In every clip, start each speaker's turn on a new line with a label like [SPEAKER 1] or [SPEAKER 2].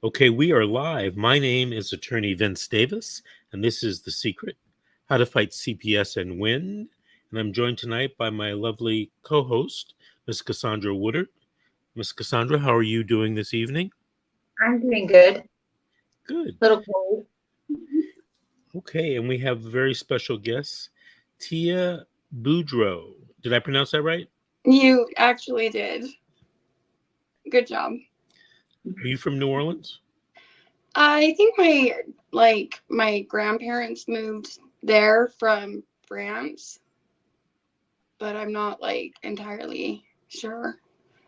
[SPEAKER 1] Okay, we are live. My name is Attorney Vince Davis, and this is The Secret, How to Fight CPS and Win. And I'm joined tonight by my lovely co-host, Miss Cassandra Woodard. Miss Cassandra, how are you doing this evening?
[SPEAKER 2] I'm doing good.
[SPEAKER 1] Good.
[SPEAKER 2] Little cold.
[SPEAKER 1] Okay, and we have very special guests, Tia Boudreau. Did I pronounce that right?
[SPEAKER 3] You actually did. Good job.
[SPEAKER 1] Are you from New Orleans?
[SPEAKER 3] I think my grandparents moved there from France, but I'm not entirely sure.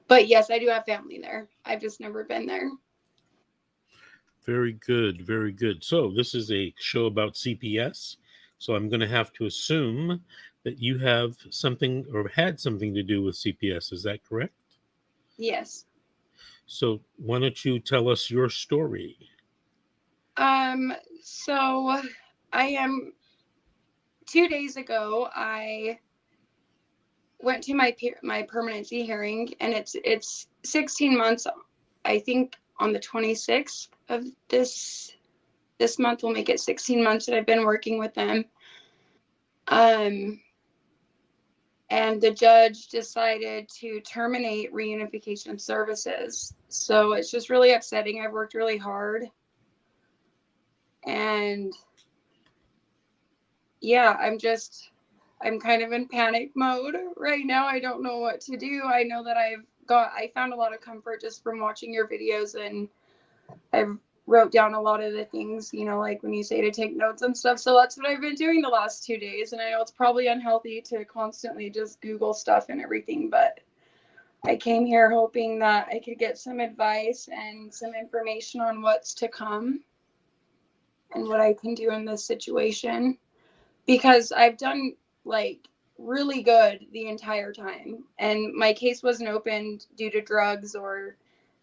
[SPEAKER 3] But yes, I do have family there. I've just never been there.
[SPEAKER 1] Very good, very good. So this is a show about CPS. So I'm going to have to assume that you have something or had something to do with CPS. Is that correct?
[SPEAKER 3] Yes.
[SPEAKER 1] So why don't you tell us your story?
[SPEAKER 3] So I am 2 days ago, I went to my permanency hearing, and it's 16 months. I think on the 26th of this month will make it 16 months that I've been working with them. And the judge decided to terminate reunification services. So it's just really upsetting. I've worked really hard. And yeah, I'm kind of in panic mode right now. I don't know what to do. I know that I found a lot of comfort just from watching your videos, and I've wrote down a lot of the things, like when you say to take notes and stuff. So that's what I've been doing the last 2 days. And I know it's probably unhealthy to constantly just Google stuff and everything, but I came here hoping that I could get some advice and some information on what's to come and what I can do in this situation, because I've done really good the entire time, and my case wasn't opened due to drugs or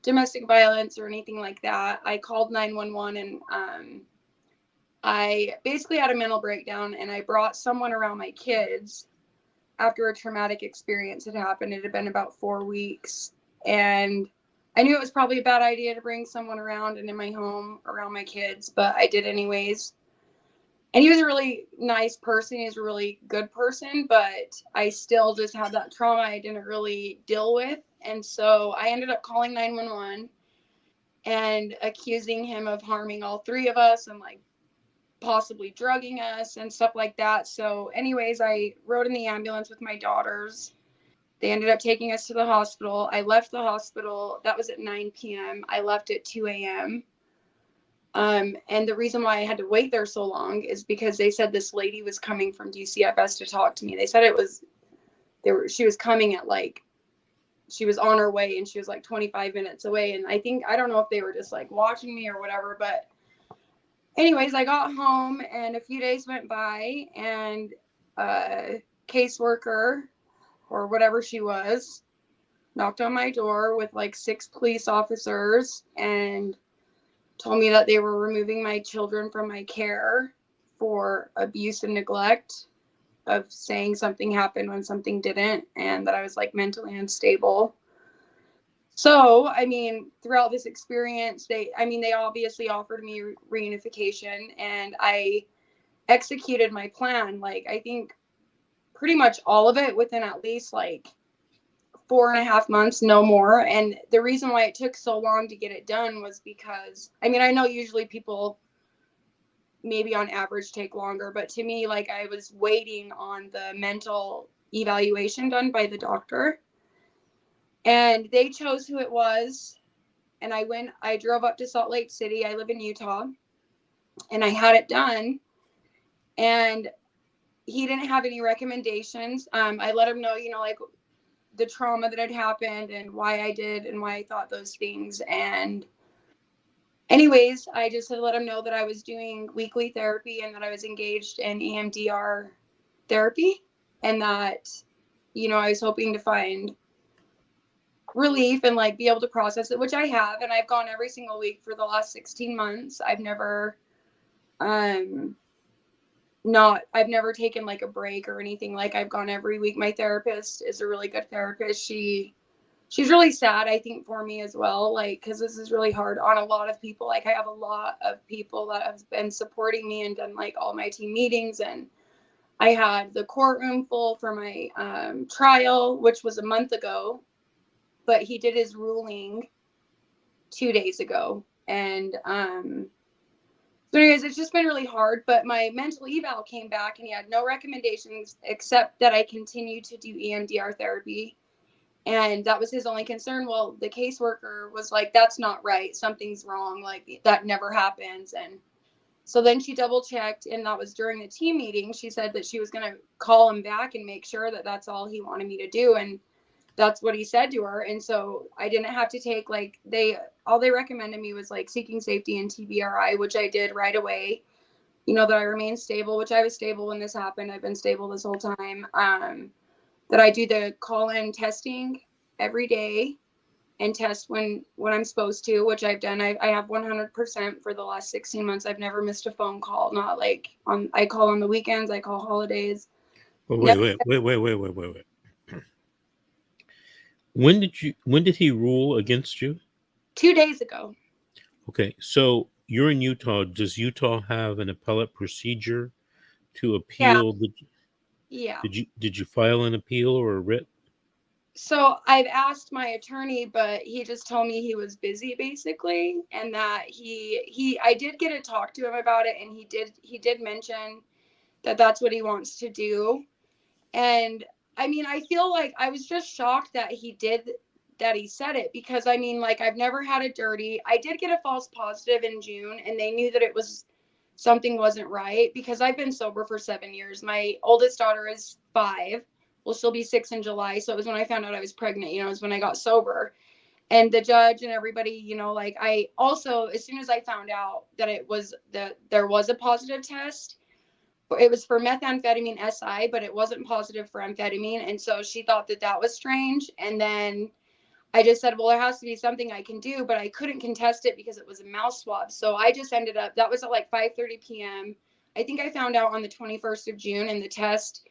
[SPEAKER 3] domestic violence or anything like that. I called 911, and I basically had a mental breakdown, and I brought someone around my kids after a traumatic experience had happened. It had been about 4 weeks, and I knew it was probably a bad idea to bring someone around and in my home around my kids, but I did anyways. And he was a really nice person. He was a really good person, but I still just had that trauma I didn't really deal with. And so I ended up calling 911 and accusing him of harming all three of us and possibly drugging us and stuff like that. So anyways, I rode in the ambulance with my daughters. They ended up taking us to the hospital. I left the hospital. That was at 9 p.m. I left at 2 a.m. And the reason why I had to wait there so long is because they said this lady was coming from DCFS to talk to me. They said she was coming at she was on her way, and she was 25 minutes away. And I don't know if they were just watching me or whatever, but anyways, I got home and a few days went by, and a caseworker or whatever she was knocked on my door with 6 police officers and told me that they were removing my children from my care for abuse and neglect, of saying something happened when something didn't, and that I was mentally unstable. So, throughout this experience, they obviously offered me reunification, and I executed my plan. I think pretty much all of it within at least 4.5 months, no more. And the reason why it took so long to get it done was because, I know usually people maybe on average take longer, but to me, I was waiting on the mental evaluation done by the doctor, and they chose who it was. And I drove up to Salt Lake City. I live in Utah, and I had it done, and he didn't have any recommendations. I let him know, the trauma that had happened and why I did and why I thought those things. And anyways, I just had let him know that I was doing weekly therapy and that I was engaged in EMDR therapy, and that, I was hoping to find relief and be able to process it, which I have. And I've gone every single week for the last 16 months. I've never taken a break or anything. I've gone every week. My therapist is a really good therapist. She she's really sad, I think, for me as well, like, because this is really hard on a lot of people. Like, I have a lot of people that have been supporting me and done like all my team meetings, and I had the courtroom full for my trial, which was a month ago, but he did his ruling 2 days ago. And so anyways, it's just been really hard, but my mental eval came back and he had no recommendations except that I continue to do EMDR therapy. And that was his only concern. Well, the caseworker was like, that's not right. Something's wrong. Like, that never happens. And so then she double checked, and that was during the team meeting. She said that she was going to call him back and make sure that that's all he wanted me to do. And that's what he said to her. And so I didn't have to take, like, all they recommended me was like seeking safety and TBRI, which I did right away. You know, that I remain stable, which I was stable when this happened. I've been stable this whole time. That I do the call-in testing every day and test when I'm supposed to, which I've done. I have 100% for the last 16 months. I've never missed a phone call. Not like I call on the weekends, I call holidays.
[SPEAKER 1] Well, wait. When did he rule against you?
[SPEAKER 3] 2 days ago.
[SPEAKER 1] Okay, so you're in Utah. Does Utah have an appellate procedure to appeal?
[SPEAKER 3] Yeah.
[SPEAKER 1] Did you file an appeal or a writ?
[SPEAKER 3] So I've asked my attorney, but he just told me he was busy basically, and that I did get to talk to him about it, and he did mention that that's what he wants to do. And I mean, I feel like I was just shocked that he said it, because I mean, like, I've never had a dirty. I did get a false positive in June, and they knew that something wasn't right, because I've been sober for 7 years. My oldest daughter is 5. Well, she'll be 6 in July. So it was when I found out I was pregnant, it was when I got sober. And the judge and everybody, like, I also, as soon as I found out that there was a positive test, it was for methamphetamine SI, but it wasn't positive for amphetamine. And so she thought that was strange. And then I just said, well, there has to be something I can do, but I couldn't contest it because it was a mouth swab. So I just ended up, that was at like 5:30 p.m. I think I found out on the 21st of June, and the test,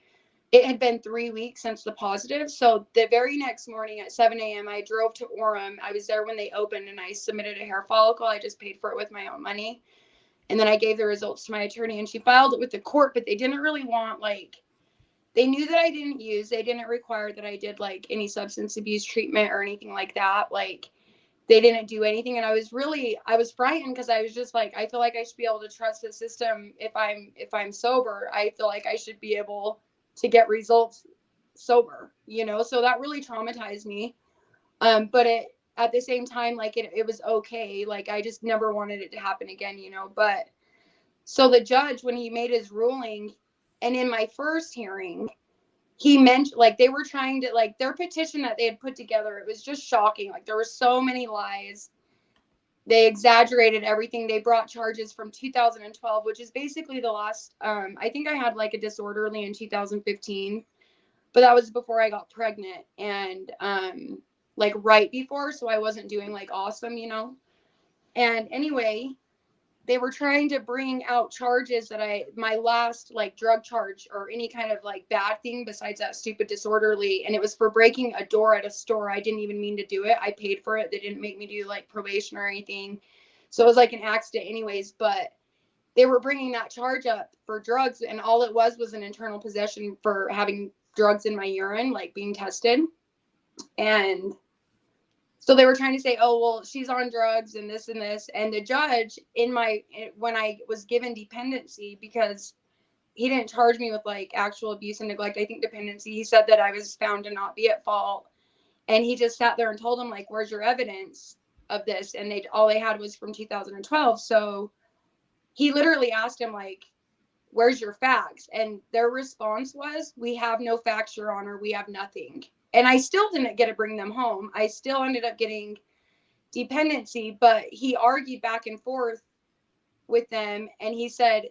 [SPEAKER 3] it had been 3 weeks since the positive. So the very next morning at 7 a.m., I drove to Orem. I was there when they opened, and I submitted a hair follicle. I just paid for it with my own money. And then I gave the results to my attorney, and she filed it with the court, but they didn't really want, like, they knew that I didn't use. They didn't require that I did like any substance abuse treatment or anything like that. Like, they didn't do anything. And I was frightened, because I was just like, I feel like I should be able to trust the system. If I'm sober, I feel like I should be able to get results sober, so that really traumatized me. But at the same time, like, it was okay. Like, I just never wanted it to happen again, but so the judge, when he made his ruling, and in my first hearing, he mentioned, like, they were trying to, like, their petition that they had put together, it was just shocking. Like, there were so many lies. They exaggerated everything. They brought charges from 2012, which is basically the last, I think I had like a disorderly in 2015, but that was before I got pregnant, and like right before, so I wasn't doing like awesome, And anyway, they were trying to bring out charges that my last like drug charge or any kind of like bad thing besides that stupid disorderly. And it was for breaking a door at a store. I didn't even mean to do it. I paid for it. They didn't make me do like probation or anything. So it was like an accident anyways, but they were bringing that charge up for drugs. And all it was an internal possession for having drugs in my urine, like being tested. And so they were trying to say, oh, well, she's on drugs and this and this. And the judge when I was given dependency, because he didn't charge me with like actual abuse and neglect, I think dependency, he said that I was found to not be at fault. And he just sat there and told him, like, where's your evidence of this? And all they had was from 2012. So he literally asked him, like, where's your facts? And their response was, we have no facts, Your Honor. We have nothing. And I still didn't get to bring them home. I still ended up getting dependency, but he argued back and forth with them. And he said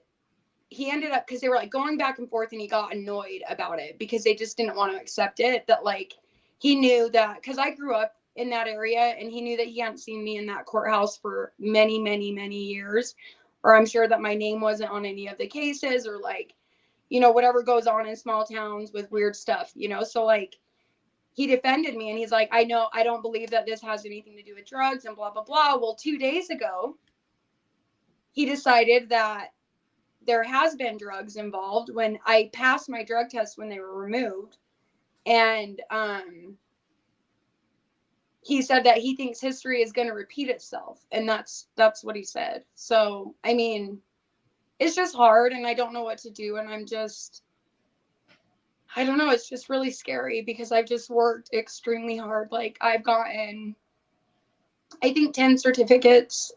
[SPEAKER 3] he ended up, because they were like going back and forth, and he got annoyed about it because they just didn't want to accept it. That like, he knew that, because I grew up in that area, and he knew that he hadn't seen me in that courthouse for many, many, many years. Or I'm sure that my name wasn't on any of the cases, or like, whatever goes on in small towns with weird stuff, so like, he defended me and he's like, I know, I don't believe that this has anything to do with drugs and blah, blah, blah. Well, 2 days ago, he decided that there has been drugs involved when I passed my drug test when they were removed. And he said that he thinks history is going to repeat itself. And that's what he said. So, I mean, it's just hard and I don't know what to do. And I don't know. It's just really scary because I've just worked extremely hard. Like I've gotten, I think 10 certificates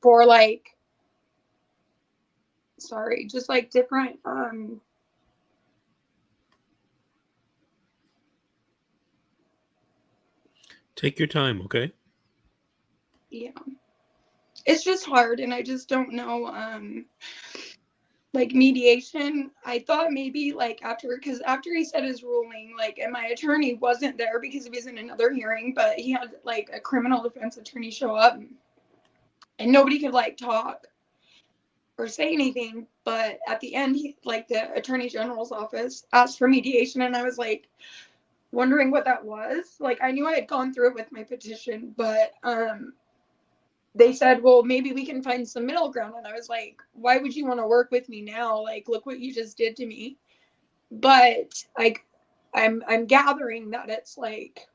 [SPEAKER 3] for like, just like different,
[SPEAKER 1] Take your time, okay?
[SPEAKER 3] yeah, it's just hard. And I just don't know, like mediation. I thought maybe like because after he said his ruling, like, and my attorney wasn't there because he was in another hearing, but he had like a criminal defense attorney show up and nobody could like talk or say anything. But at the end, the attorney general's office asked for mediation, and I was like wondering what that was. Like I knew I had gone through it with my petition, but they said, well, maybe we can find some middle ground. And I was like, why would you want to work with me now? Like, look what you just did to me. But like, I'm gathering that it's like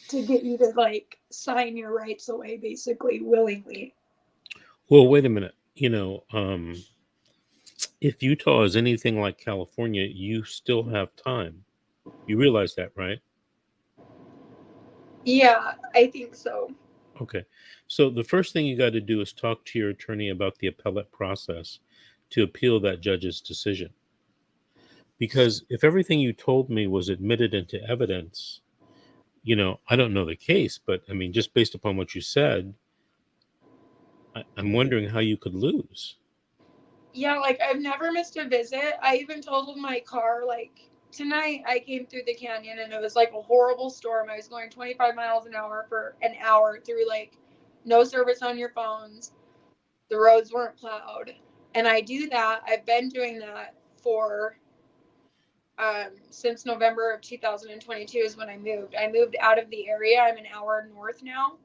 [SPEAKER 3] to get you to like sign your rights away, basically willingly.
[SPEAKER 1] Well, wait a minute. If Utah is anything like California, you still have time. You realize that, right?
[SPEAKER 3] Yeah, I think so.
[SPEAKER 1] Okay. So the first thing you got to do is talk to your attorney about the appellate process to appeal that judge's decision. Because if everything you told me was admitted into evidence, I don't know the case, but I mean, just based upon what you said, I'm wondering how you could lose.
[SPEAKER 3] Yeah, like I've never missed a visit. I even totaled my car. Like tonight, I came through the canyon and it was like a horrible storm. I was going 25 miles an hour for an hour through like no service on your phones. The roads weren't plowed. And I do that. I've been doing that for since November of 2022 is when I moved. I moved out of the area. I'm an hour north now.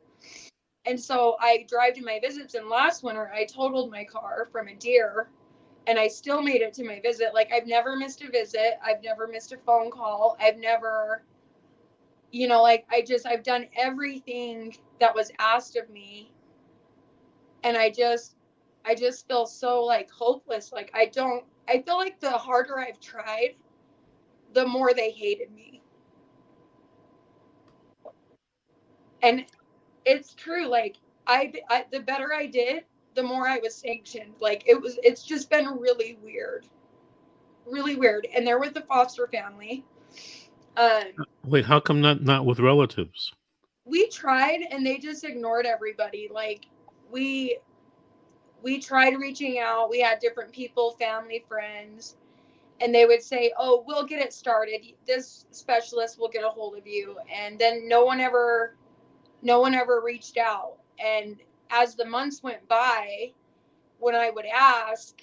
[SPEAKER 3] And so I drive to my visits. And last winter, I totaled my car from a deer and I still made it to my visit. Like I've never missed a visit. I've never missed a phone call. I've never, like I've done everything that was asked of me. And I just feel so like hopeless. Like I feel like the harder I've tried, the more they hated me. And it's true. Like the better I did, the more I was sanctioned. Like it's just been really weird, really weird. And they're with the foster family.
[SPEAKER 1] Wait, how come not with relatives?
[SPEAKER 3] We tried and they just ignored everybody. Like we tried reaching out. We had different people, family, friends, and they would say, oh, we'll get it started. This specialist will get a hold of you. And then no one ever reached out. And as the months went by, when I would ask,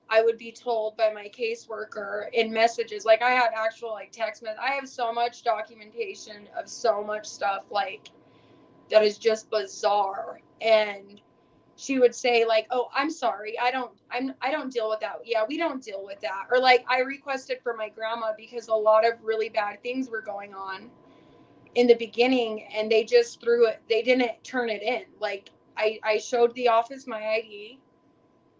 [SPEAKER 3] I would be told by my caseworker in messages. Like I have actual like text messages. I have so much documentation of so much stuff like that is just bizarre. And she would say like, oh, I'm sorry, I don't deal with that. Yeah, we don't deal with that. Or like I requested for my grandma because a lot of really bad things were going on in the beginning and they just threw it. They didn't turn it in. Like I showed the office my ID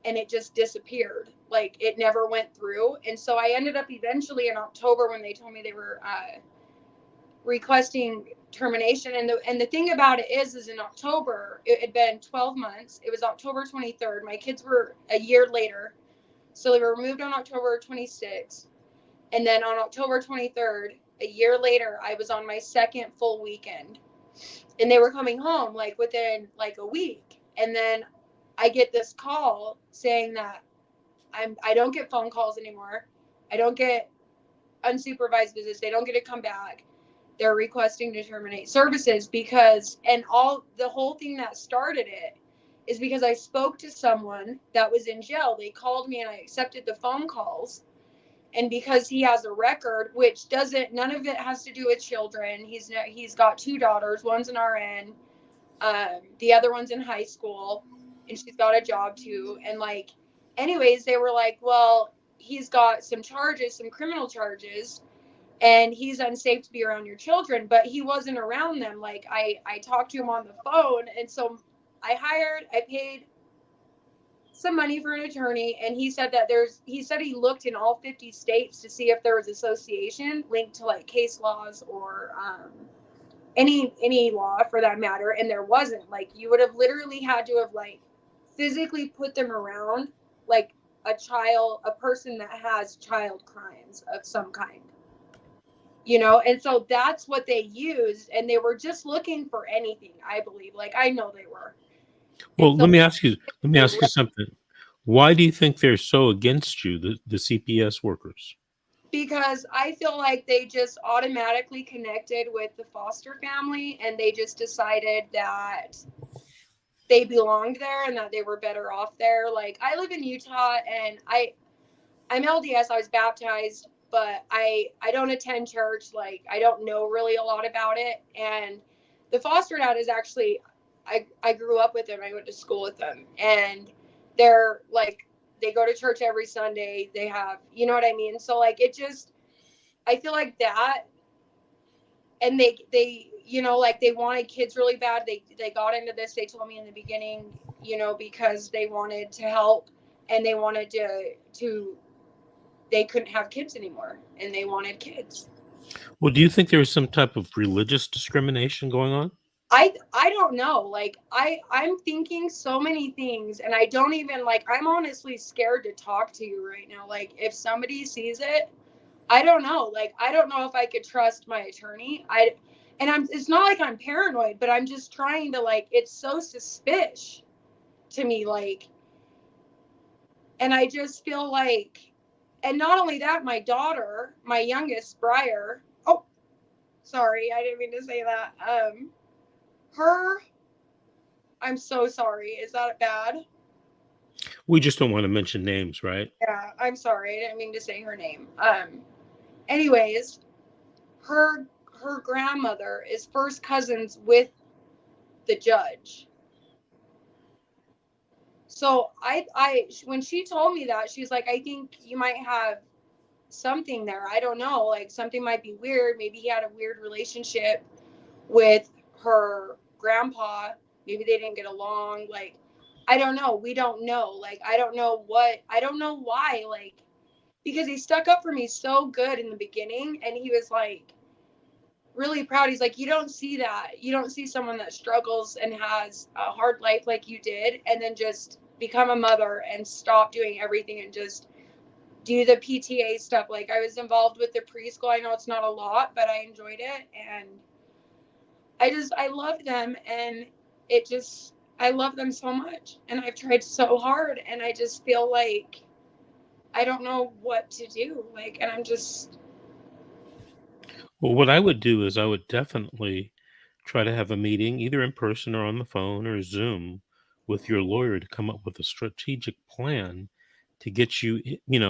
[SPEAKER 3] and it just disappeared. Like it never went through. And so I ended up eventually in October when they told me they were requesting termination. And the thing about it is in October, it had been 12 months. It was October 23rd. My kids were a year later. So they were removed on October 26th. And then on October 23rd, a year later, I was on my second full weekend. And they were coming home like within like a week. And then I get this call saying that I don't get phone calls anymore. I don't get unsupervised visits. They don't get to come back. They're requesting to terminate services because, and all the whole thing that started it is because I spoke to someone that was in jail. They called me and I accepted the phone calls. And because he has a record, which doesn't, none of it has to do with children. He's got 2 daughters. One's an RN, the other one's in high school, and she's got a job too. And like, anyways, they were like, well, he's got some charges, some criminal charges, and he's unsafe to be around your children. But he wasn't around them. Like I talked to him on the phone, and so I paid some money for an attorney, and he said that he looked in all 50 states to see if there was association linked to like case laws or any law for that matter, and there wasn't. Like, you would have literally had to have like physically put them around like a person that has child crimes of some kind, and so that's what they used, and they were just looking for anything, I believe. Like, I know they were.
[SPEAKER 1] Well,
[SPEAKER 3] And so
[SPEAKER 1] let me ask you something. Why do you think they're so against you, the CPS workers?
[SPEAKER 3] because I feel like they just automatically connected with the foster family, and they just decided that they belonged there and that they were better off there. Like, I live in Utah, and I'm LDS. I was baptized, but I don't attend church. Like, I don't know really a lot about it. And the foster dad is actually, I grew up with him. I went to school with them, and they're like, they go to church every Sunday. They have, you know what I mean? So like, I feel like that, and they like, they wanted kids really bad. They got into this. They told me in the beginning, because they wanted to help, and they wanted to they couldn't have kids anymore, and they wanted kids.
[SPEAKER 1] Well, do you think there was some type of religious discrimination going on?
[SPEAKER 3] I don't know. Like, I'm thinking so many things, and I don't even, like, I'm honestly scared to talk to you right now. Like, if somebody sees it, I don't know. Like, I don't know if I could trust my attorney. It's not like I'm paranoid, but I'm just trying to, like, it's so suspicious to me, like, and I just feel like, and not only that, my daughter, my youngest, Briar, oh, sorry, I didn't mean to say that. Her, I'm so sorry. Is that bad?
[SPEAKER 1] We just don't want to mention names, right?
[SPEAKER 3] Yeah, I'm sorry. I didn't mean to say her name. Anyways, her grandmother is first cousins with the judge. So when she told me that, she's like, I think you might have something there. I don't know. Like, something might be weird. Maybe he had a weird relationship with her grandpa. Maybe they didn't get along. Like, I don't know. We don't know. Like, I don't know why. Like, because he stuck up for me so good in the beginning, and he was like really proud. He's like, you don't see that. You don't see someone that struggles and has a hard life like you did, and then just become a mother and stop doing everything and just do the PTA stuff. Like, I was involved with the preschool. I know it's not a lot, but I enjoyed it, and I love them, and I love them so much, and I've tried so hard, and I just feel like I don't know what to do. Like, and I'm just,
[SPEAKER 1] Well, what I would do is I would definitely try to have a meeting, either in person or on the phone or Zoom, with your lawyer to come up with a strategic plan to get you,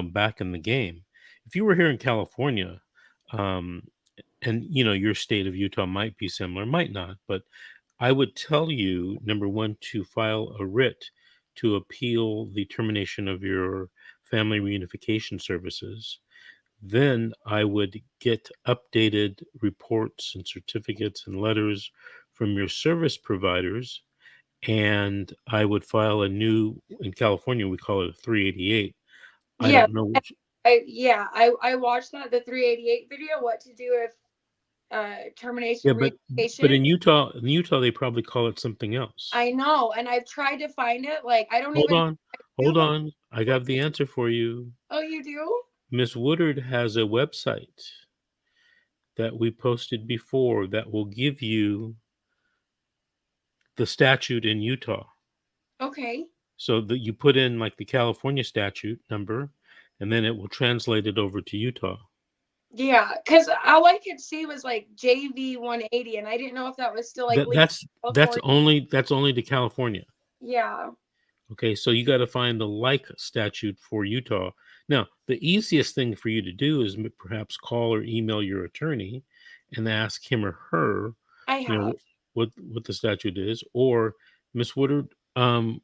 [SPEAKER 1] back in the game. If you were here in California, um, and your state of Utah might be similar, might not, but I would tell you, number one, to file a writ to appeal the termination of your family reunification services. Then I would get updated reports and certificates and letters from your service providers, and I would file in California, we call it a 388. I
[SPEAKER 3] yeah.
[SPEAKER 1] don't know which.
[SPEAKER 3] I watched the 388 video, what to do if termination
[SPEAKER 1] Yeah, but
[SPEAKER 3] relocation.
[SPEAKER 1] in Utah, they probably call it something else.
[SPEAKER 3] I know, and I've tried to find it. Like, I don't
[SPEAKER 1] Hold
[SPEAKER 3] even know
[SPEAKER 1] on,
[SPEAKER 3] how to
[SPEAKER 1] hold
[SPEAKER 3] do it.
[SPEAKER 1] on. I got the answer for you.
[SPEAKER 3] Oh, you do?
[SPEAKER 1] Miss Woodard has a website that we posted before that will give you the statute in Utah.
[SPEAKER 3] Okay.
[SPEAKER 1] So that you put in like the California statute number, and then it will translate it over to Utah.
[SPEAKER 3] Yeah, because all I could see was like JV 180, and I didn't know if that was still like legal
[SPEAKER 1] That's
[SPEAKER 3] in California.
[SPEAKER 1] only to California.
[SPEAKER 3] Yeah.
[SPEAKER 1] Okay, so you got to find the like statute for Utah Now, the easiest thing for you to do is perhaps call or email your attorney and ask him or her,
[SPEAKER 3] I
[SPEAKER 1] you know,
[SPEAKER 3] have.
[SPEAKER 1] what the statute is. Or Miss Woodard, do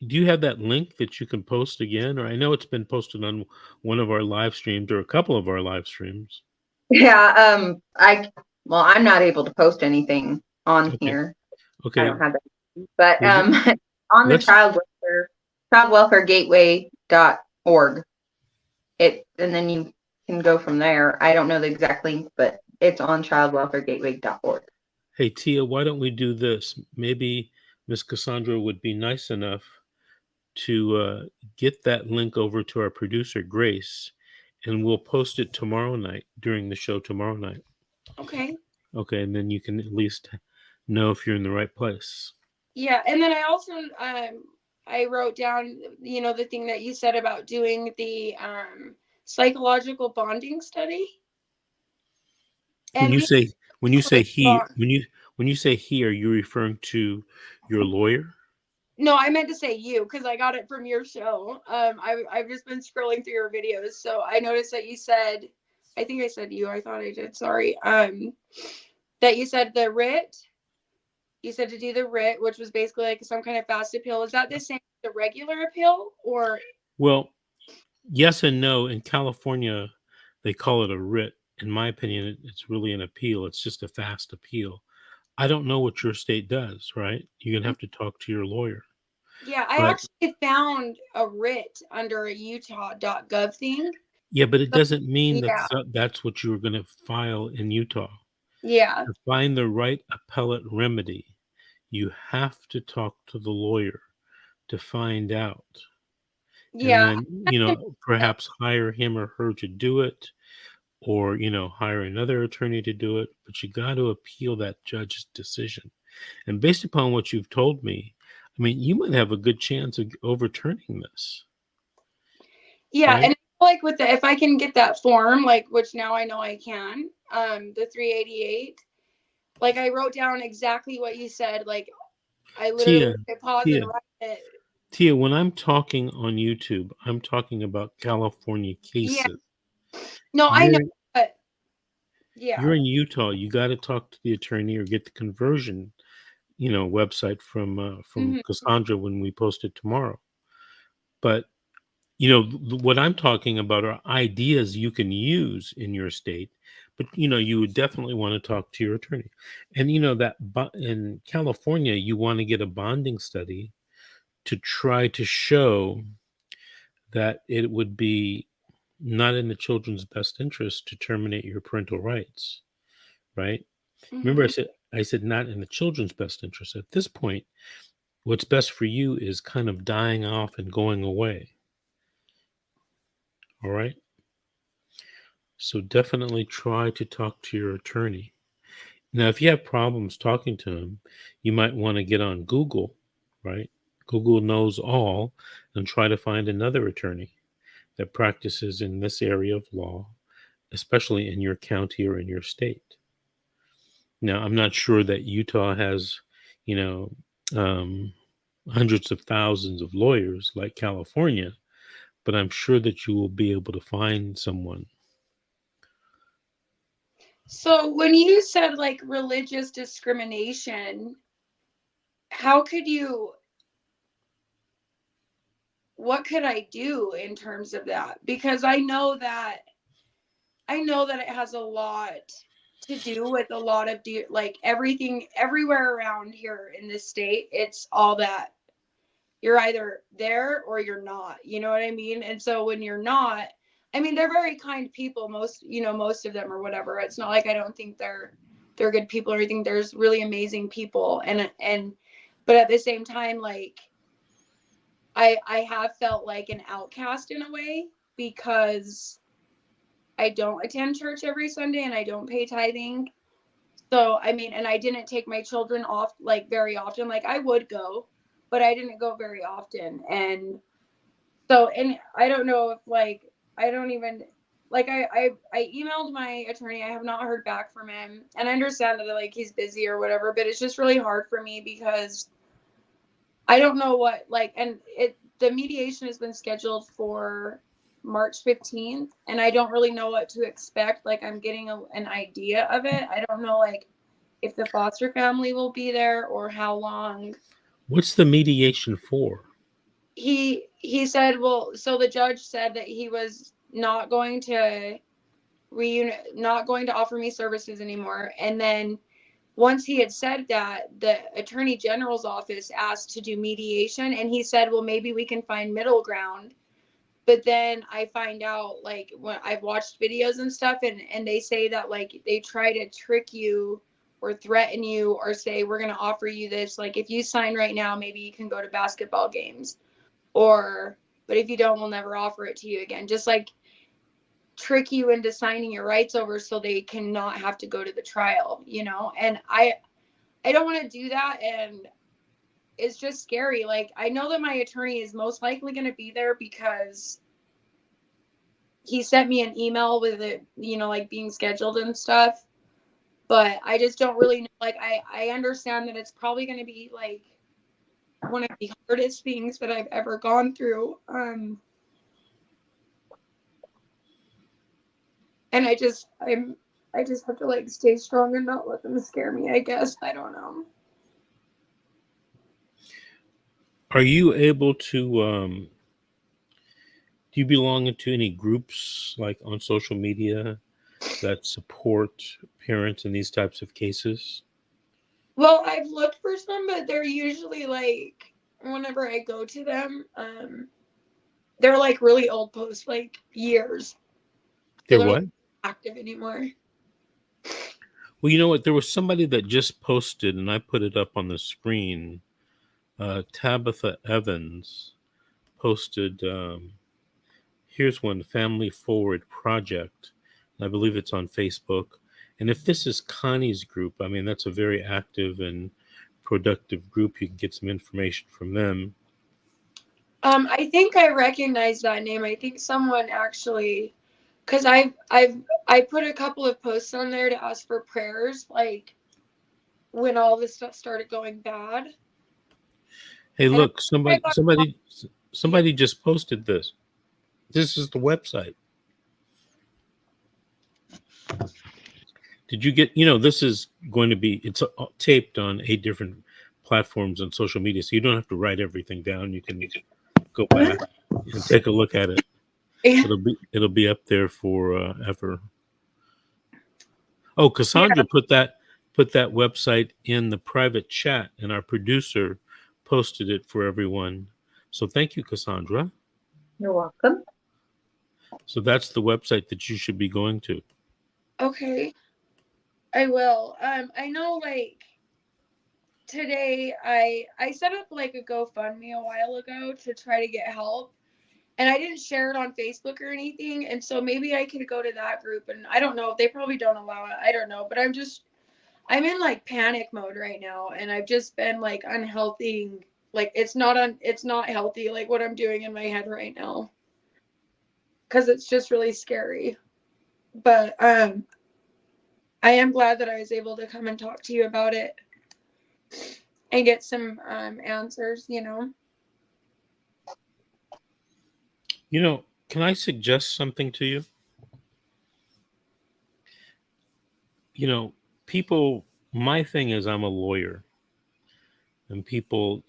[SPEAKER 1] you have that link that you can post again? Or I know it's been posted on one of our live streams or a couple of our live streams.
[SPEAKER 2] Yeah, I'm not able to post anything on
[SPEAKER 1] Okay.
[SPEAKER 2] here. I
[SPEAKER 1] Okay.
[SPEAKER 2] don't have that. But
[SPEAKER 1] Well,
[SPEAKER 2] on the
[SPEAKER 1] let's
[SPEAKER 2] childwelfaregateway.org, and then you can go from there. I don't know the exact link, but it's on childwelfaregateway.org.
[SPEAKER 1] Hey, Tia, why don't we do this? Maybe Miss Cassandra would be nice enough to get that link over to our producer, Grace, and we'll post it tomorrow night during the show tomorrow night.
[SPEAKER 3] Okay.
[SPEAKER 1] Okay, and then you can at least know if you're in the right place.
[SPEAKER 3] Yeah, and then I also I wrote down, the thing that you said about doing the psychological bonding study.
[SPEAKER 1] When
[SPEAKER 3] And
[SPEAKER 1] you
[SPEAKER 3] being
[SPEAKER 1] say when you say
[SPEAKER 3] like,
[SPEAKER 1] he when you say he, are you referring to your lawyer?
[SPEAKER 3] no, I meant to say you because I got it from your show. I've just been scrolling through your videos, so I noticed that you said, I think I said you. I thought I did. Sorry. That you said the writ. You said to do the writ, which was basically like some kind of fast appeal. Is that the same as the regular appeal, or?
[SPEAKER 1] Well, yes and no. In California, they call it a writ. In my opinion, it's really an appeal. It's just a fast appeal. I don't know what your state does, right? You're going to have to talk to your lawyer.
[SPEAKER 3] Yeah, I
[SPEAKER 1] But
[SPEAKER 3] actually found a writ under a Utah.gov thing.
[SPEAKER 1] yeah, but it doesn't mean
[SPEAKER 3] Yeah.
[SPEAKER 1] that's what you were going to file in Utah.
[SPEAKER 3] Yeah.
[SPEAKER 1] To find the right appellate remedy, you have to talk to the lawyer to find out. And
[SPEAKER 3] Yeah.
[SPEAKER 1] then, perhaps hire him or her to do it, or, hire another attorney to do it. But you got to appeal that judge's decision. And based upon what you've told me, I mean, you might have a good chance of overturning this,
[SPEAKER 3] Yeah.
[SPEAKER 1] right?
[SPEAKER 3] And like with if I can get that form, like, which now I know I can, the 388, like I wrote down exactly what you said. Like I literally
[SPEAKER 1] Tia,
[SPEAKER 3] hit pause and
[SPEAKER 1] Tia,
[SPEAKER 3] write it.
[SPEAKER 1] Tia, when I'm talking on YouTube, I'm talking about California
[SPEAKER 3] Yeah.
[SPEAKER 1] cases.
[SPEAKER 3] No, I know,
[SPEAKER 1] You're
[SPEAKER 3] but yeah.
[SPEAKER 1] you're in Utah. You got to talk to the attorney or get the conversion, website from
[SPEAKER 3] Mhm.
[SPEAKER 1] Cassandra when we post it tomorrow. But what I'm talking about are ideas you can use in your state. But you would definitely want to talk to your attorney. And that in California, you want to get a bonding study to try to show that it would be not in the children's best interest to terminate your parental rights, right? Remember,
[SPEAKER 3] Mhm.
[SPEAKER 1] I said not in the children's best interest. At this point, what's best for you is kind of dying off and going away. All right. So definitely try to talk to your attorney. Now, if you have problems talking to him, you might want to get on Google, right? Google knows all, and try to find another attorney that practices in this area of law, especially in your county or in your state. Now, I'm not sure that Utah has, you know, um, hundreds of thousands of lawyers like California, but I'm sure that you will be able to find someone.
[SPEAKER 3] So when you said like religious discrimination, how could you, what could I do in terms of that? Because I know that it has a lot to do with a lot of like everything everywhere around here in this state. It's all that you're either there or you're not. You know what I mean? And so when you're not, I mean, they're very kind people. Most of them or whatever. It's not like I don't think they're good people or anything. There's really amazing people, but at the same time, like I have felt like an outcast in a way because I don't attend church every Sunday and I don't pay tithing. So, I mean, and I didn't take my children off like very often. Like I would go, but I didn't go very often. And so, and I don't know if like, I don't even like, I emailed my attorney. I have not heard back from him, and I understand that like he's busy or whatever, but it's just really hard for me because I don't know what, like, and the mediation has been scheduled for March 15th, and I don't really know what to expect. Like, I'm getting an idea of it. I don't know, like, if the foster family will be there or how long.
[SPEAKER 1] What's the mediation for?
[SPEAKER 3] He said, well, so the judge said that he was not going to offer me services anymore. And then once he had said that, the attorney general's office asked to do mediation, and he said, well, maybe we can find middle ground. But then I find out, like, when I've watched videos and stuff, and they say that, like, they try to trick you or threaten you or say, we're going to offer you this. Like, if you sign right now, maybe you can go to basketball games. But if you don't, we'll never offer it to you again. Just like trick you into signing your rights over so they cannot have to go to the trial, you know? And I don't want to do that. And it's just scary. Like, I know that my attorney is most likely going to be there because he sent me an email with it, you know, like being scheduled and stuff. But I just don't really know. Like, I understand that it's probably going to be like one of the hardest things that I've ever gone through. And I just have to, like, stay strong and not let them scare me, I guess. I don't know.
[SPEAKER 1] Are you able to do you belong to any groups like on social media that support parents in these types of cases?
[SPEAKER 3] Well, I've looked for some, but they're usually like, whenever I go to them, they're like really old posts, like years.
[SPEAKER 1] They're
[SPEAKER 3] So they're
[SPEAKER 1] what?
[SPEAKER 3] not active anymore.
[SPEAKER 1] Well, you know what? There was somebody that just posted, and I put it up on the screen. Tabitha Evans posted, here's one, Family Forward Project. I believe it's on Facebook. And if this is Connie's group, I mean, that's a very active and productive group. You can get some information from them.
[SPEAKER 3] I think I recognize that name. I think someone actually, because I put a couple of posts on there to ask for prayers, like when all this stuff started going bad.
[SPEAKER 1] Hey,
[SPEAKER 3] And
[SPEAKER 1] look, somebody just posted this. This is the website. Did you get, this is going to be, it's taped on 8 different platforms on social media, so you don't have to write everything down. You can go back and take a look at it. It'll be up there for ever. Oh, Cassandra put that website in the private chat, and our producer posted it for everyone. So thank you, Cassandra.
[SPEAKER 2] You're welcome.
[SPEAKER 1] So that's the website that you should be going to.
[SPEAKER 3] Okay, I will. I know, like, today I set up like a GoFundMe a while ago to try to get help, and I didn't share it on Facebook or anything, and so maybe I could go to that group. And I don't know, they probably don't allow it, I don't know, but I'm in like panic mode right now, and I've just been like unhealthy. Like, it's not healthy, like what I'm doing in my head right now, because it's just really scary. But I am glad that I was able to come and talk to you about it and get some answers, you know.
[SPEAKER 1] Can I suggest something to you? People, my thing is I'm a lawyer, and people,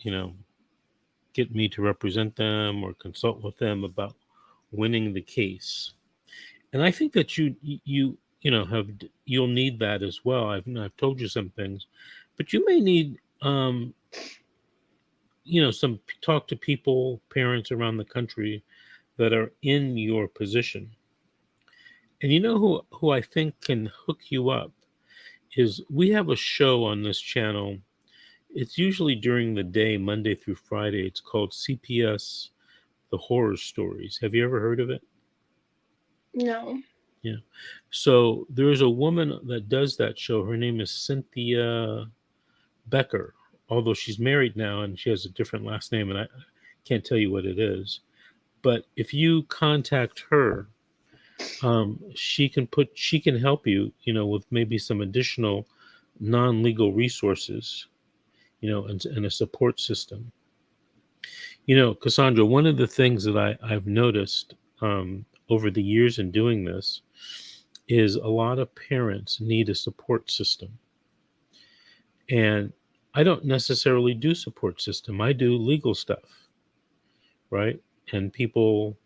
[SPEAKER 1] get me to represent them or consult with them about winning the case. And I think that you'll need that as well. I've told you some things, but you may need some talk to people, parents around the country that are in your position. And you know who I think can hook you up is, we have a show on this channel. It's usually during the day, Monday through Friday. It's called CPS, The Horror Stories. Have you ever heard of it?
[SPEAKER 3] No.
[SPEAKER 1] Yeah. So there's a woman that does that show. Her name is Cynthia Becker, although she's married now and she has a different last name, and I can't tell you what it is. But if you contact her, she can help you, with maybe some additional non-legal resources, and a support system. Cassandra, one of the things that I've noticed over the years in doing this is a lot of parents need a support system. And I don't necessarily do support system. I do legal stuff, right? And people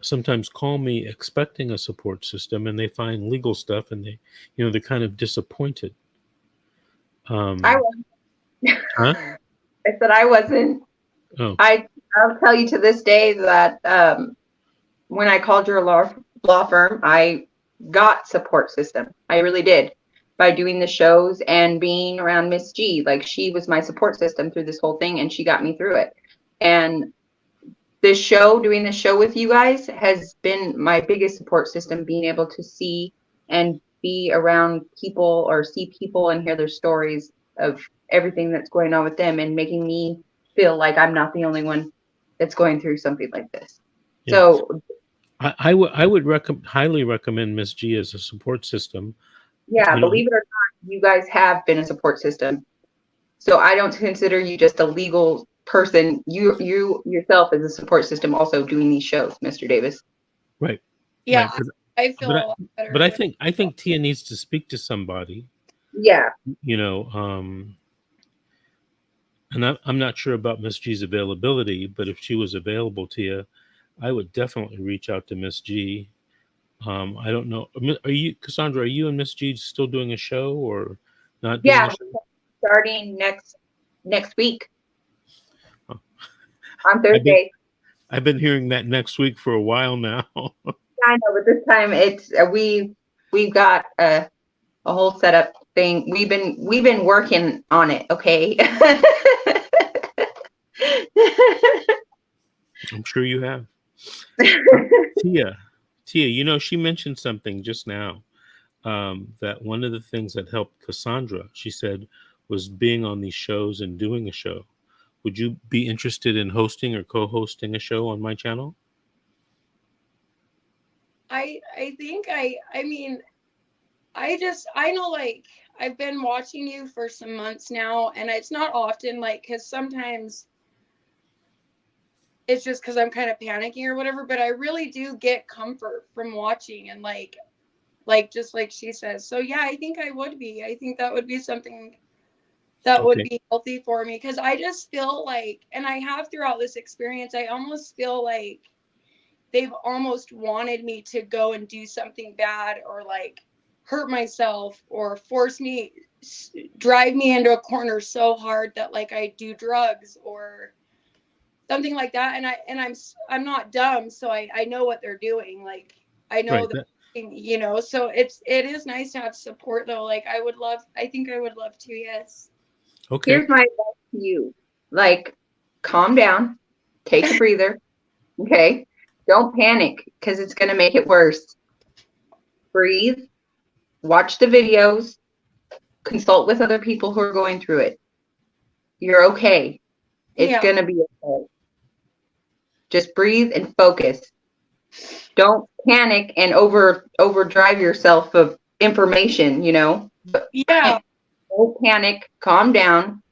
[SPEAKER 1] sometimes call me expecting a support system, and they find legal stuff, and they're kind of disappointed.
[SPEAKER 2] I wasn't.
[SPEAKER 1] Huh?
[SPEAKER 2] I said I wasn't.
[SPEAKER 1] Oh,
[SPEAKER 2] I'll tell you to this day that when I called your law firm, I got support system. I really did, by doing the shows and being around Miss G. Like, she was my support system through this whole thing, and she got me through it. And doing this show with you guys has been my biggest support system, being able to see and be around people or see people and hear their stories of everything that's going on with them, and making me feel like I'm not the only one that's going through something like this.
[SPEAKER 1] yeah.
[SPEAKER 2] So
[SPEAKER 1] I would highly recommend Miss G as a support system.
[SPEAKER 2] yeah, believe it or not, you guys have been a support system. So I don't consider you just a legal person. You yourself as a support system, also doing these shows, Mr. Davis.
[SPEAKER 1] Right.
[SPEAKER 3] Yeah,
[SPEAKER 1] Right.
[SPEAKER 3] I feel a lot better.
[SPEAKER 1] But I think Tia needs to speak to somebody.
[SPEAKER 2] Yeah.
[SPEAKER 1] And I'm not sure about Miss G's availability, but if she was available, Tia, I would definitely reach out to Miss G. I don't know. Are you, Cassandra, are you and Miss G still doing a show or not doing a show?
[SPEAKER 2] Starting next week.
[SPEAKER 1] Oh.
[SPEAKER 2] On Thursday.
[SPEAKER 1] I've been hearing that next week for a while now.
[SPEAKER 2] I know, but this time it's we've got a whole setup thing. We've been working on it, okay?
[SPEAKER 1] I'm sure you have. Tia, she mentioned something just now, that one of the things that helped Cassandra, she said, was being on these shows and doing a show. Would you be interested in hosting or co-hosting a show on my channel?
[SPEAKER 3] I think I know, like, I've been watching you for some months now, and it's not often, like, because sometimes it's just because I'm kind of panicking or whatever, but I really do get comfort from watching, and like just like she says. So yeah, I think I think that would be something that would be healthy for me, because I just feel like, and I have throughout this experience, I almost feel like they've almost wanted me to go and do something bad, or like hurt myself, or drive me into a corner so hard that like I do drugs or something like that. And I'm not dumb, so I know what they're doing. Like, I know that, so it is nice to have support though. Like, I think I would love to, yes.
[SPEAKER 1] Okay.
[SPEAKER 2] Here's my advice to you. Like, calm down, take a breather. Okay. Don't panic, because it's going to make it worse. Breathe, watch the videos, consult with other people who are going through it. You're okay. It's going to be okay. Just breathe and focus. Don't panic and overdrive yourself of information,
[SPEAKER 3] Yeah.
[SPEAKER 2] Don't panic, calm down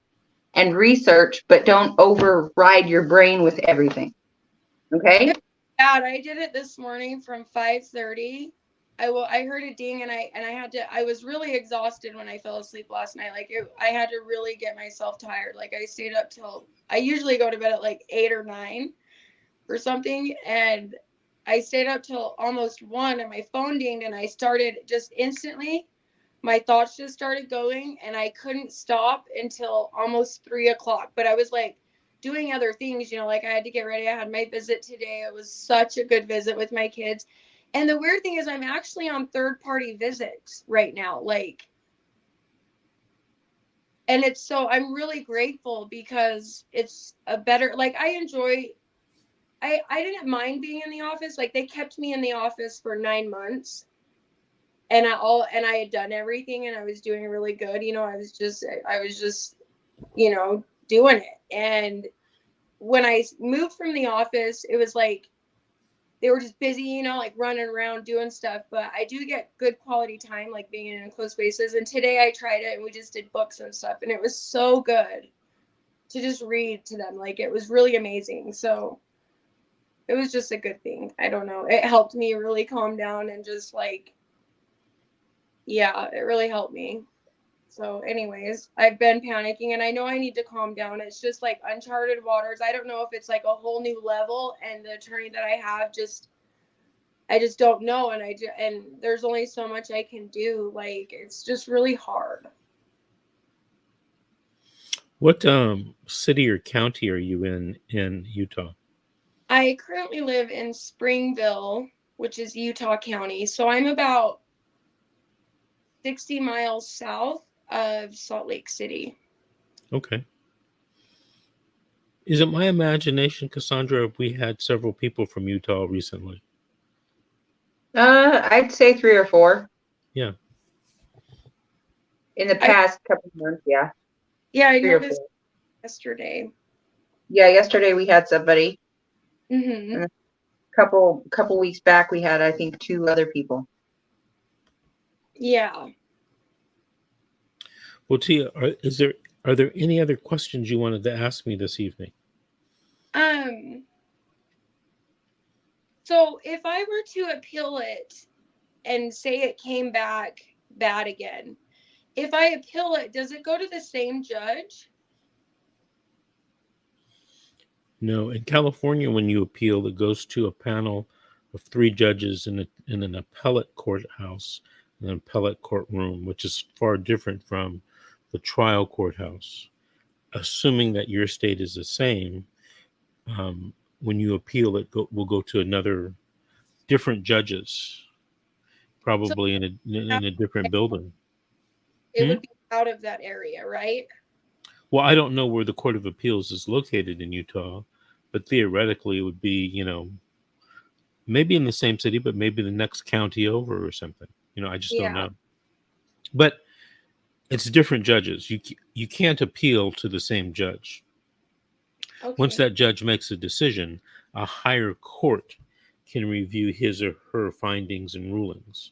[SPEAKER 2] and research, but don't override your brain with everything. Okay?
[SPEAKER 3] Dad, I did it this morning from 5:30. I heard a ding, and I was really exhausted when I fell asleep last night. Like, I had to really get myself tired. Like, I stayed up till, I usually go to bed at like 8 or 9 or something, and I stayed up till almost 1, and my phone dinged, and I started just instantly, my thoughts just started going, and I couldn't stop until almost 3 o'clock. But I was like doing other things, like I had to get ready. I had my visit today. It was such a good visit with my kids. And the weird thing is, I'm actually on third-party visits right now. Like, and I'm really grateful, because it's a better, like, I didn't mind being in the office. Like, they kept me in the office for 9 months, and I had done everything, and I was doing really good. I was just doing it. And when I moved from the office, it was like they were just busy, like running around doing stuff. But I do get good quality time, like being in enclosed spaces. And today I tried it, and we just did books and stuff, and it was so good to just read to them. Like, it was really amazing. So it was just a good thing. I don't know. It helped me really calm down and just like, yeah, it really helped me. So, anyways, I've been panicking and I know I need to calm down. It's just like uncharted waters. I don't know if it's like a whole new level, and the attorney that I have I just don't know. And there's only so much I can do. Like, it's just really hard.
[SPEAKER 1] What city or county are you in Utah?
[SPEAKER 3] I currently live in Springville, which is Utah County. So I'm about 60 miles south of Salt Lake City.
[SPEAKER 1] Okay. Is it my imagination, Cassandra, if we had several people from Utah recently?
[SPEAKER 2] I'd say 3 or 4
[SPEAKER 1] Yeah.
[SPEAKER 2] in the past couple of months. Yeah,
[SPEAKER 3] Yeah, I
[SPEAKER 2] 3 or
[SPEAKER 3] noticed
[SPEAKER 2] 4.
[SPEAKER 3] yesterday.
[SPEAKER 2] Yeah, yesterday we had somebody.
[SPEAKER 3] Mm-hmm.
[SPEAKER 2] And a couple weeks back we had, I think, 2 other people.
[SPEAKER 3] Yeah.
[SPEAKER 1] Well, Tia, are there any other questions you wanted to ask me this evening?
[SPEAKER 3] So if I were to appeal it and say it came back bad again, if I appeal it, does it go to the same judge?
[SPEAKER 1] No, in California, when you appeal, it goes to a panel of 3 judges in an appellate courthouse, an appellate courtroom, which is far different from the trial courthouse. Assuming that your state is the same, when you appeal, will go to another different judges,
[SPEAKER 3] So
[SPEAKER 1] probably in a different building.
[SPEAKER 3] it would be out of that area, right?
[SPEAKER 1] Well, I don't know where the Court of Appeals is located in Utah, but theoretically, it would be, maybe in the same city, but maybe the next county over or something. I just don't
[SPEAKER 3] Yeah.
[SPEAKER 1] know. But it's different judges. You can't appeal to the same judge.
[SPEAKER 3] Okay.
[SPEAKER 1] Once that judge makes a decision, a higher court can review his or her findings and rulings.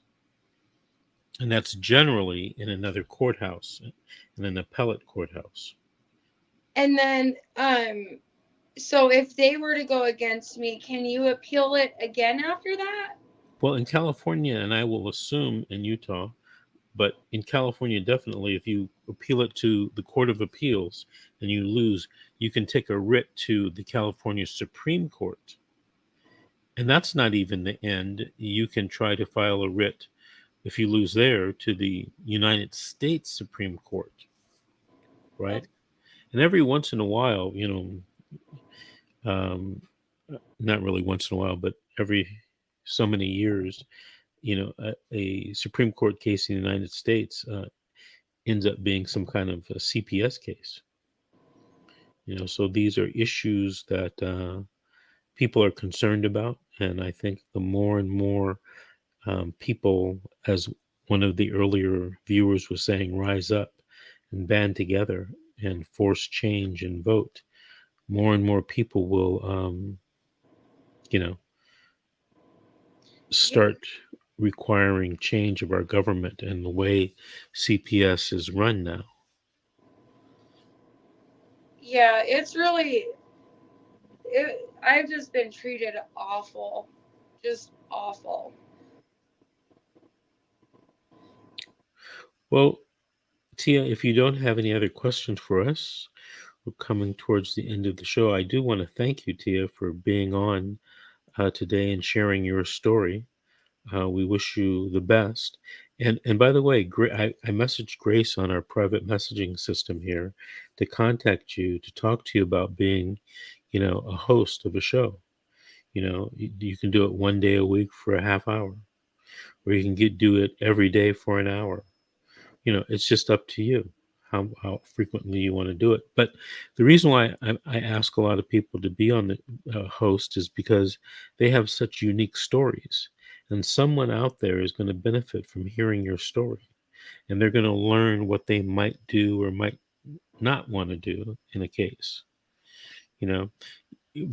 [SPEAKER 1] And that's generally in another courthouse, in an appellate courthouse.
[SPEAKER 3] And then, so if they were to go against me, can you appeal it again after that?
[SPEAKER 1] Well, in California, and I will assume in Utah, but in California, definitely, if you appeal it to the Court of Appeals and you lose, you can take a writ to the California Supreme Court. And that's not even the end. You can try to file a writ, if you lose there, to the United States Supreme Court, right?
[SPEAKER 3] Okay.
[SPEAKER 1] And every once in a while, not really once in a while, but every so many years, a Supreme Court case in the United States ends up being some kind of a CPS case. So these are issues that people are concerned about, and I think the more and more people, as one of the earlier viewers was saying, rise up and band together and force change and vote, more and more people will, start requiring change of our government and the way CPS is run now.
[SPEAKER 3] Yeah, it's really, I've just been treated awful, just awful.
[SPEAKER 1] Well, Tia, if you don't have any other questions for us, we're coming towards the end of the show. I do want to thank you, Tia, for being on today and sharing your story. We wish you the best. And by the way, I messaged Grace on our private messaging system here to contact you, to talk to you about being, a host of a show. You can do it 1 day a week for a half hour, or you can do it every day for an hour. It's just up to you how frequently you want to do it. But the reason why I ask a lot of people to be on the host is because they have such unique stories, and someone out there is going to benefit from hearing your story, and they're going to learn what they might do or might not want to do in a case.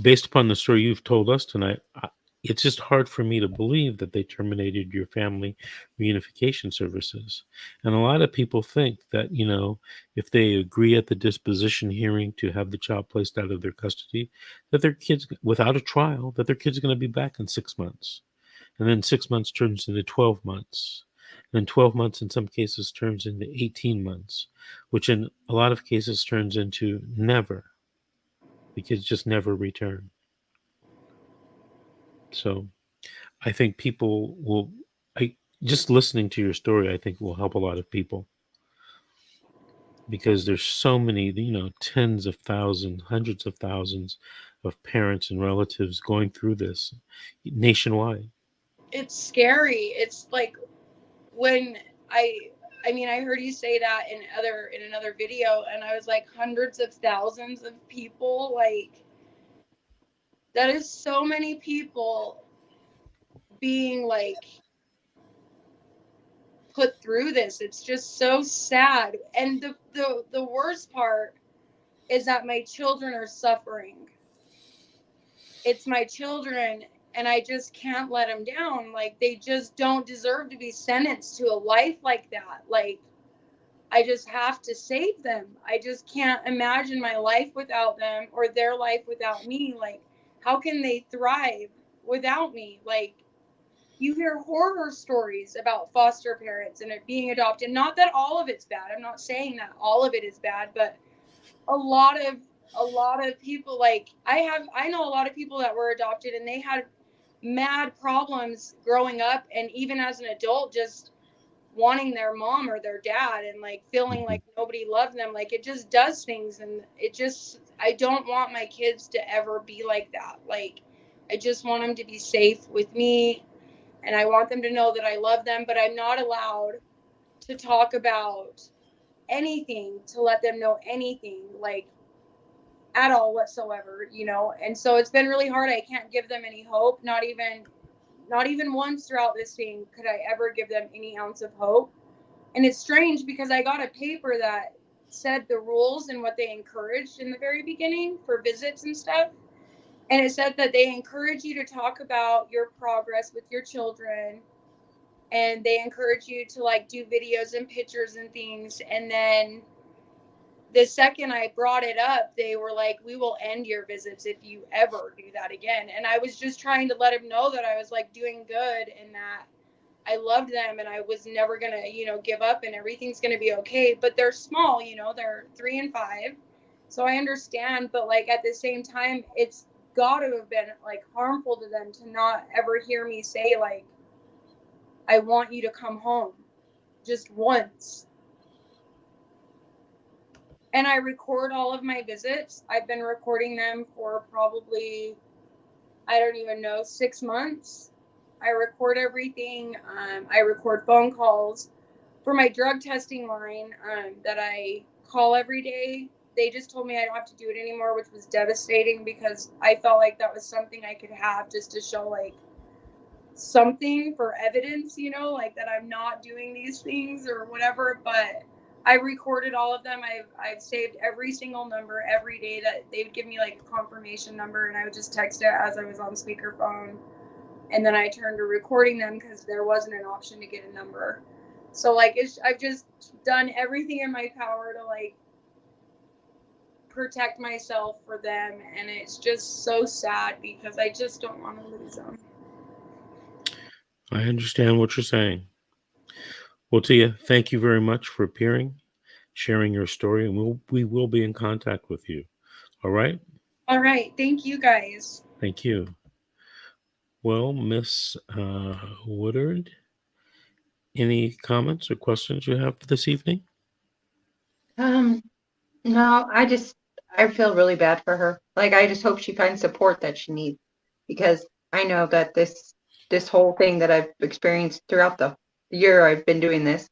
[SPEAKER 1] Based upon the story you've told us tonight, it's just hard for me to believe that they terminated your family reunification services. And a lot of people think that, if they agree at the disposition hearing to have the child placed out of their custody, that their kids, without a trial, that their kids are going to be back in 6 months. And then 6 months turns into 12 months. And then 12 months in some cases turns into 18 months, which in a lot of cases turns into never. The kids just never return. So I think people will, just listening to your story, I think will help a lot of people, because there's so many, tens of thousands, hundreds of thousands of parents and relatives going through this nationwide.
[SPEAKER 3] It's scary. It's like when I mean, I heard you say that in another video, and I was like, hundreds of thousands of people, like, that is so many people being like put through this. It's just so sad. And the worst part is that my children are suffering. It's my children, and I just can't let them down. Like, they just don't deserve to be sentenced to a life like that. Like, I just have to save them. I just can't imagine my life without them, or their life without me. Like, how can they thrive without me? Like, you hear horror stories about foster parents and it being adopted. Not that all of it's bad. I'm not saying that all of it is bad, but a lot of people, like, I know a lot of people that were adopted and they had mad problems growing up, and even as an adult, just wanting their mom or their dad, and like feeling like nobody loved them. Like, it just does things, and I don't want my kids to ever be like that. Like, I just want them to be safe with me, and I want them to know that I love them, but I'm not allowed to talk about anything, to let them know anything, like, at all whatsoever, And so it's been really hard. I can't give them any hope. Not even once throughout this thing could I ever give them any ounce of hope. And it's strange because I got a paper that said the rules and what they encouraged in the very beginning for visits and stuff. And it said that they encourage you to talk about your progress with your children, and they encourage you to like do videos and pictures and things. And then the second I brought it up, they were like, we will end your visits if you ever do that again. And I was just trying to let him know that I was like doing good, and that I loved them, and I was never going to, give up, and everything's going to be okay. But they're small, they're 3 and 5. So I understand. But like at the same time, it's got to have been like harmful to them to not ever hear me say, like, I want you to come home just once. And I record all of my visits. I've been recording them for probably, I don't even know, 6 months. I record everything. I record phone calls for my drug testing line that I call every day. They just told me I don't have to do it anymore, which was devastating, because I felt like that was something I could have just to show like something for evidence, like that I'm not doing these things or whatever. But I recorded all of them. I've saved every single number every day that they would give me, like a confirmation number, and I would just text it as I was on speakerphone. And then I turned to recording them because there wasn't an option to get a number. So like I've just done everything in my power to like protect myself for them, and it's just so sad because I just don't want to lose them.
[SPEAKER 1] I understand what you're saying. Well, Tia, thank you very much for appearing, sharing your story, and we will be in contact with you. All right?
[SPEAKER 3] All right. Thank you, guys.
[SPEAKER 1] Thank you. Well, Miss Woodard, any comments or questions you have for this evening?
[SPEAKER 2] No, I feel really bad for her. Like, I just hope she finds support that she needs, because I know that this whole thing that I've experienced throughout the year I've been doing this,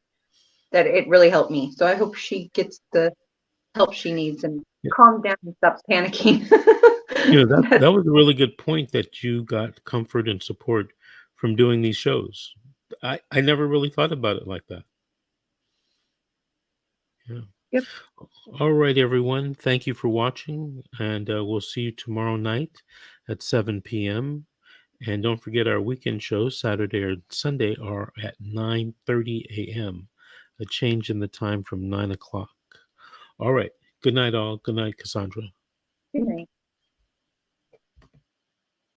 [SPEAKER 2] that it really helped me. So I hope she gets the help she needs and calms down and stops panicking.
[SPEAKER 1] That was a really good point, that you got comfort and support from doing these shows. I never really thought about it like that. Yeah.
[SPEAKER 2] Yep.
[SPEAKER 1] All right, everyone. Thank you for watching, and we'll see you tomorrow night at 7 p.m. And don't forget our weekend shows, Saturday or Sunday, are at 9:30 a.m., a change in the time from 9 o'clock. All right. Good night, all. Good night, Cassandra.
[SPEAKER 2] Good night.